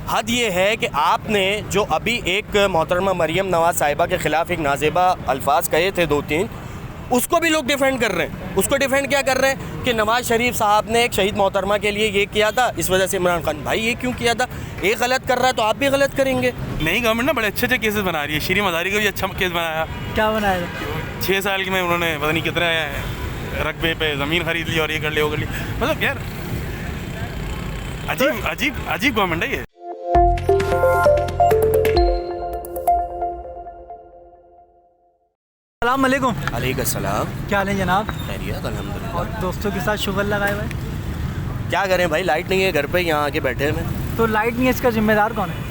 हद ये है कि आपने जो अभी एक मोहतरमा मरियम नवाज साहिबा के ख़िलाफ़ एक नाजेबा अल्फाज कहे थे 2-3, उसको भी लोग डिफेंड कर रहे हैं। उसको डिफेंड क्या कर रहे हैं कि नवाज शरीफ साहब ने एक शहीद मोहतरमा के लिए ये किया था, इस वजह से इमरान खान भाई ये क्यों किया था, एक गलत कर रहा है तो आप भी गलत करेंगे। नई गवर्नमेंट ना बड़े अच्छे अच्छे केसेस बना रही है। शीरी मज़ारी का भी अच्छा केस बनाया। क्या बनाया? 6 साल की में उन्होंने पता नहीं कितने रकबे पे ज़मीन खरीद ली और ये कर ली वो कर ली। मतलब यार अजीब गवर्नमेंट है ये। अस्सलाम वालेकुम। अलैकुम सलाम। क्या हाल है जनाब? खैरियत अल्हम्दुलिल्लाह। और दोस्तों के साथ शुगर लगाए हुए? क्या करें भाई, लाइट नहीं है घर पे, यहाँ आके बैठे हैं। तो लाइट नहीं है, इसका जिम्मेदार कौन है?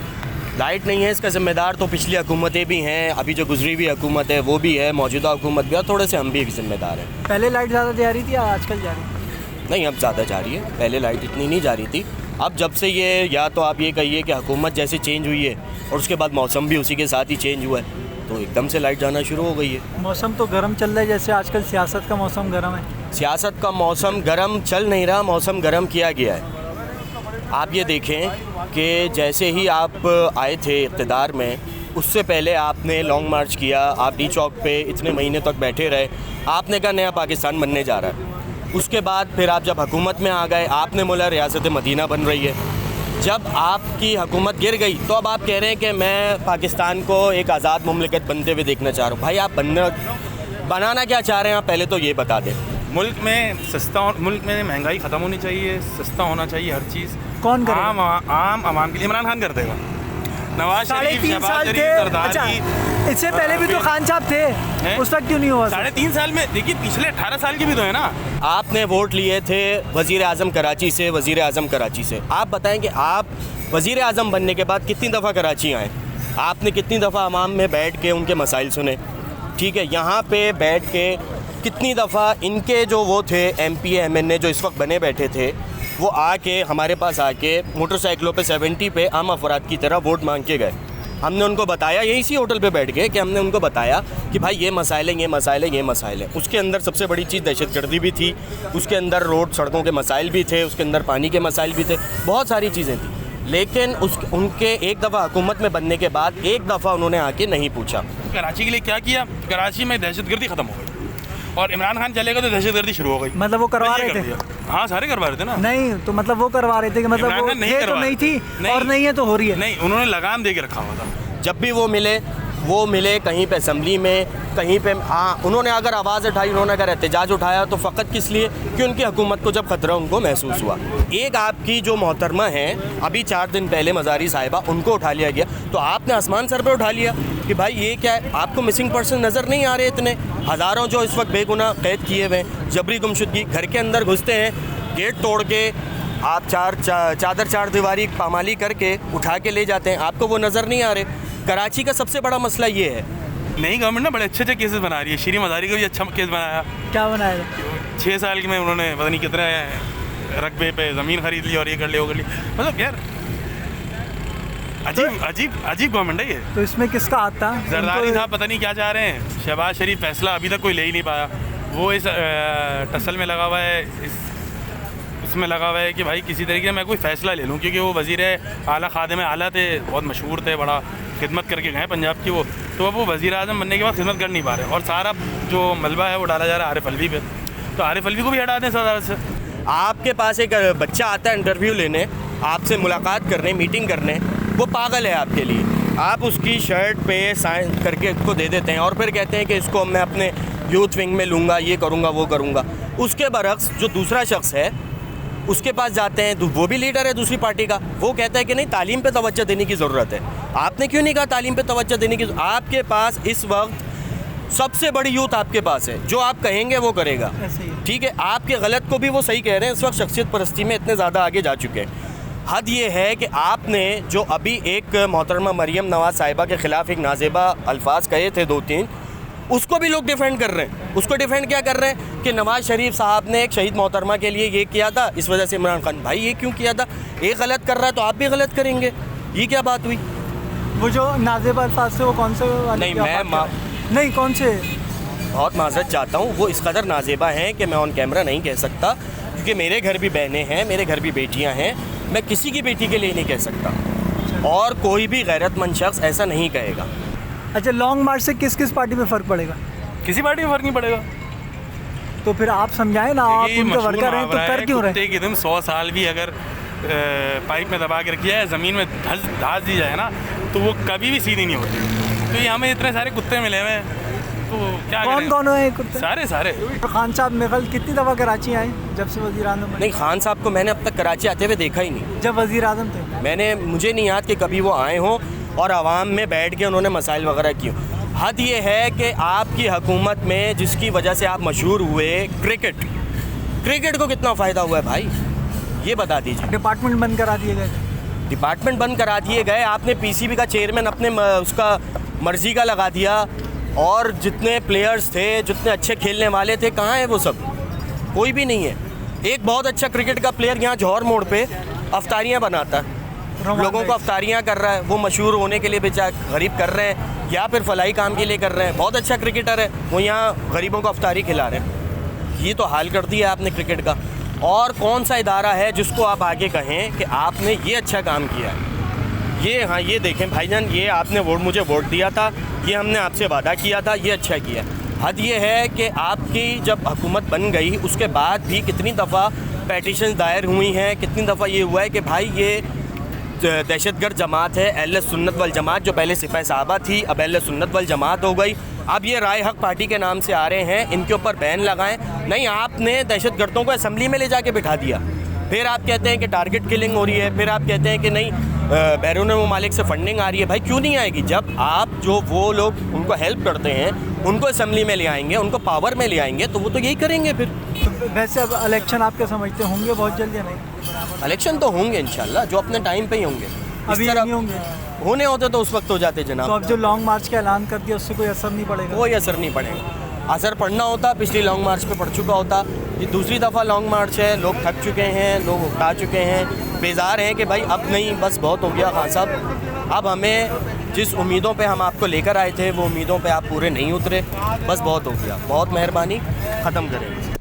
लाइट नहीं है इसका ज़िम्मेदार तो पिछली हुकूमतें भी हैं, अभी जो गुजरी हुई हुकूमत है वो भी है, मौजूदा हुकूमत भी है, थोड़े से हम भी ज़िम्मेदार हैं। पहले लाइट ज़्यादा जा रही थी या आजकल जा रही है? नहीं, अब ज़्यादा जा रही है, पहले लाइट इतनी नहीं जा रही थी। अब जब से ये, या तो आप ये कहिए कि हुकूमत जैसे चेंज हुई है और उसके बाद मौसम भी उसी के साथ ही चेंज हुआ है, तो एकदम से लाइट जाना शुरू हो गई है। मौसम तो गर्म चल रहा है, जैसे आजकल सियासत का मौसम गर्म है। सियासत का मौसम गर्म चल नहीं रहा, मौसम गर्म किया गया है। आप ये देखें कि जैसे ही आप आए थे इक़्तिदार में, उससे पहले आपने लॉन्ग मार्च किया, आप डी चौक पे इतने महीने तक बैठे रहे, आपने कहा नया पाकिस्तान बनने जा रहा है। उसके बाद फिर आप जब हुकूमत में आ गए, आपने बोला रियासत मदीना बन रही है। जब आपकी हुकूमत गिर गई तो अब आप कह रहे हैं कि मैं पाकिस्तान को एक आज़ाद मुमलिकत बनते हुए देखना चाह रहा हूँ। भाई आप बनाना क्या चाह रहे हैं, आप पहले तो ये बता दें। मुल्क में महंगाई ख़त्म होनी चाहिए, सस्ता होना चाहिए हर चीज़। कौन करेगा? आम आवाम के लिए इमरान खान कर देगा। नवाज शरीफ, 3.5 शहबाज साल शरीफ, थे। सरदारी, अच्छा, इससे पहले भी तो खान साहब थे, उस वक्त क्यों नहीं हुआ? 3.5 साल में देखिए, पिछले 18 साल के भी तो है ना। आपने वोट लिए थे वज़ीर आज़म कराची से, वज़ीर आज़म कराची से। आप बताएं कि आप वज़ीर आज़म बनने के बाद कितनी दफ़ा कराची आए, आपने कितनी दफ़ा अवाम में बैठ के उनके मसाइल सुने, ठीक है? यहाँ पे बैठ के कितनी दफ़ा इनके जो वो थे MP MNA जो इस वक्त बने बैठे थे, वो आके हमारे पास आके मोटरसाइकिलों पे 70 पे आम अफराद की तरह वोट मांग के गए। हमने उनको बताया, यही इसी होटल पे बैठ के, कि हमने उनको बताया कि भाई ये मसाइल हैं, ये मसाइल हैं, ये मसाइल हैं। उसके अंदर सबसे बड़ी चीज़ दहशतगर्दी भी थी, उसके अंदर रोड सड़कों के मसाइल भी थे, उसके अंदर पानी के मसाइल भी थे, बहुत सारी चीज़ें थी। लेकिन उनके एक दफ़ा हुकूमत में बनने के बाद एक दफ़ा उन्होंने आके नहीं पूछा। कराची के लिए क्या किया? कराची में दहशतगर्दी ख़त्म हो गई और इमरान खान चलेगा तो दहशतगर्दी शुरू हो गई। मतलब वो करवा रहे थे? हाँ, सारे करवा रहे थे ना। नहीं तो मतलब वो करवा रहे थे कि मतलब वो थे तो नहीं थी और नहीं है तो हो रही है। नहीं, उन्होंने लगाम दे के रखा हुआ था। जब भी वो मिले कहीं पे असम्बली में, कहीं पे, हाँ उन्होंने अगर आवाज़ उठाई, उन्होंने अगर एहतजाज उठाया तो फ़कत किस लिए कि उनकी हुकूमत को जब ख़तरा उनको महसूस हुआ। एक आपकी जो मोहतरमा हैं, अभी 4 दिन पहले मज़ारी साहिबा, उनको उठा लिया गया, तो आपने आसमान सर पे उठा लिया कि भाई ये क्या है? आपको मिसिंग पर्सन नज़र नहीं आ रहे? इतने हज़ारों जो इस वक्त बेगुनाह कैद किए हुए हैं, जबरी गुमशुदगी, घर के अंदर घुसते हैं, गेट तोड़ के आप चादर दीवारी पामाली करके उठा के ले जाते हैं, आपको वो नज़र नहीं आ रहे। कराची का सबसे बड़ा मसला ये है। नई गवर्नमेंट ना बड़े अच्छे अच्छे केसेस बना रही है। शीरी मज़ारी का भी अच्छा केस बनाया। क्या बनाया? 6 साल की में उन्होंने पता नहीं कितने रकबे पे ज़मीन खरीद ली और ये कर ली वो कर ली। मतलब यार अजीब गवर्नमेंट है ये। तो इसमें किसका हाथ था? जरदारी साहब पता नहीं क्या चाह रहे हैं। शहबाज शरीफ फैसला अभी तक कोई ले ही नहीं पाया। वो इस टसल में लगा हुआ है, इसमें लगा हुआ है कि भाई किसी तरीके से मैं कोई फ़ैसला ले लूँ, क्योंकि वो वज़ीर आला खादिम आला थे, बहुत मशहूर थे, बड़ा खिदमत करके गए पंजाब की वो, तो अब वो वज़ीर आज़म बनने के बाद खिदमत कर नहीं पा रहे और सारा जो मलबा है वो डाला जा रहा है आरिफ अलवी पे। तो आरिफ अलवी को भी हटा दें सदारत से। आपके पास एक बच्चा आता है इंटरव्यू लेने, आपसे मुलाकात करने, मीटिंग करने, वो पागल है आपके लिए। आप उसकी शर्ट पे साइन करके इसको दे देते हैं और फिर कहते हैं कि इसको मैं अपने यूथ विंग में लूँगा, ये करूँगा, वो करूँगा। उसके बरक्स जो दूसरा शख्स है उसके पास जाते हैं, तो वो भी लीडर है दूसरी पार्टी का, वो कहता है कि नहीं तालीम पे तवज्जो देने की ज़रूरत है। आपने क्यों नहीं कहा तालीम पे तवज्जो देने की? आपके पास इस वक्त सबसे बड़ी यूथ आपके पास है, जो आप कहेंगे वो करेगा, ठीक है? आपके गलत को भी वो सही कह रहे हैं। इस वक्त शख्सियत परस्ती में इतने ज़्यादा आगे जा चुके हैं। हद ये है कि आपने जो अभी एक मोहतरमा मरियम नवाज साहिबा के ख़िलाफ़ एक नाजेबा अल्फाज कहे थे 2-3, उसको भी लोग डिफेंड कर रहे हैं। उसको डिफेंड क्या कर रहे हैं कि नवाज शरीफ साहब ने एक शहीद मोहतरमा के लिए ये किया था, इस वजह से इमरान खान भाई ये क्यों किया था, एक गलत कर रहा है तो आप भी गलत करेंगे। ये क्या बात हुई? वो जो नाजेब अल्फाज से वो कौन से? नहीं कौन से? बहुत माजरत चाहता हूँ, वो इस कदर नाजेबा हैं कि मैं ऑन कैमरा नहीं कह सकता, क्योंकि मेरे घर भी बहनें हैं, मेरे घर भी बेटियाँ हैं, मैं किसी की बेटी के लिए नहीं कह सकता। और कोई भी गैरतमंद शख्स ऐसा नहीं कहेगा। अच्छा, लॉन्ग मार्च से किस किस पार्टी में फ़र्क पड़ेगा? किसी पार्टी में फ़र्क नहीं पड़ेगा। तो फिर आप समझाएं ना, आप उनके वर्कर हैं तो कर क्यों रहे? कि तुम 100 साल भी अगर पाइप में दबा के रखी जाए, ज़मीन में धंस दी जाए ना, तो वो कभी भी सीधी नहीं होती। तो ये हमें इतने सारे कुत्ते मिले हुए हैं, तो क्या कौन कौन है कुत्ते? सारे। तो खान साहब मेघल कितनी दफ़ा कराची आए जब से वज़ीर आज़म बने? नहीं, खान साहब को मैंने अब तक कराची आते हुए देखा ही नहीं। जब वज़ीर आज़म थे मुझे नहीं याद कि कभी वो आए हों और आवाम में बैठ के उन्होंने मसाइल वगैरह किए। हद ये है कि आपकी हुकूमत में जिसकी वजह से आप मशहूर हुए, क्रिकेट को कितना फ़ायदा हुआ है भाई, ये बता दीजिए। डिपार्टमेंट बंद करा दिए गए। डिपार्टमेंट बंद करा दिए गए, आपने पीसीबी का चेयरमैन अपने उसका मर्ज़ी का लगा दिया, और जितने प्लेयर्स थे, जितने अच्छे खेलने वाले थे, कहाँ है वो सब? कोई भी नहीं है। एक बहुत अच्छा क्रिकेट का प्लेयर यहाँ जौहर मोड़ पे अफ्तारियाँ बनाता है, लोगों को अफ्तारियाँ कर रहा है, वो मशहूर होने के लिए बेचारा गरीब कर रहे हैं या फिर फलाई काम के लिए कर रहे हैं। बहुत अच्छा क्रिकेटर है, वो यहाँ गरीबों को अफ्तारी खिला रहे हैं। ये तो हाल कर दिया आपने क्रिकेट का। और कौन सा इदारा है जिसको आप आगे कहें कि आपने ये अच्छा काम किया है? ये देखें भाईजान, ये आपने मुझे वोट दिया था, ये हमने आपसे वादा किया था, ये अच्छा किया। हद ये है कि आपकी जब हुकूमत बन गई उसके बाद भी कितनी दफ़ा पेटिशन दायर हुई हैं, कितनी दफ़ा ये हुआ है कि भाई ये दहशतगर्द जमात है, अहले सुन्नत वल जमात, जो पहले सिपाही साहबा थी अब अहले सुन्नत वल जमात हो गई। अब ये राय हक पार्टी के नाम से आ रहे हैं, इनके ऊपर बैन लगाएं। नहीं, आपने दहशतगर्दों को असेंबली में ले जाके बिठा दिया, फिर आप कहते हैं कि टारगेट किलिंग हो रही है, फिर आप कहते हैं कि नहीं बैरून ममालिक से फंडिंग आ रही है। भाई क्यों नहीं आएगी? जब आप वो लोग उनको हेल्प करते हैं, उनको असेंबली में ले आएंगे, उनको पावर में ले आएंगे, तो वो तो यही करेंगे फिर। तो वैसे अब इलेक्शन आप क्या समझते होंगे बहुत जल्द या नहीं? इलेक्शन तो होंगे इंशाल्लाह, जो अपने टाइम पे ही होंगे। अभी नहीं होंगे? होने होते तो उस वक्त हो जाते जनाब। तो अब जो लॉन्ग मार्च का ऐलान कर दिया उससे कोई असर नहीं पड़ेगा? कोई असर नहीं पड़ेगा। असर पड़ना होता पिछली लॉन्ग मार्च पे पड़ चुका होता। ये दूसरी दफ़ा लॉन्ग मार्च है, लोग थक चुके हैं, लोग उकता चुके हैं, बेजार हैं कि भाई अब नहीं, बस बहुत हो गया खान साहब। अब हमें जिस उम्मीदों पे हम आपको लेकर आए थे वो उम्मीदों पे आप पूरे नहीं उतरे, बस बहुत हो गया, बहुत मेहरबानी, ख़त्म करें।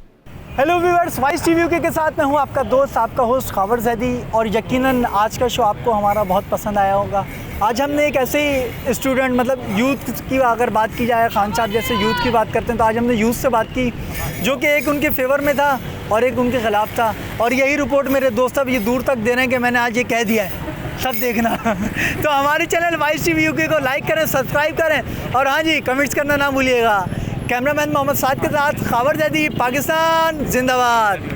हेलो व्यूअर्स, वाइस टीवी के साथ मैं हूं आपका दोस्त, आपका होस्ट खावर जैदी, और यकीनन आज का शो आपको हमारा बहुत पसंद आया होगा। आज हमने एक ऐसे ही स्टूडेंट, मतलब यूथ की अगर बात की जाए, खान साहब जैसे यूथ की बात करते हैं, तो आज हमने यूथ से बात की जो कि एक उनके फेवर में था और एक उनके ख़िलाफ़ था। और यही रिपोर्ट मेरे दोस्त अब ये दूर तक दे रहे हैं कि मैंने आज ये कह दिया है, सब देखना। तो हमारे चैनल वाइस टीवी यूके को लाइक करें, सब्सक्राइब करें, और हाँ जी, कमेंट्स करना ना भूलिएगा। कैमरामैन मोहम्मद साद के साथ खावर जैदी, पाकिस्तान जिंदाबाद।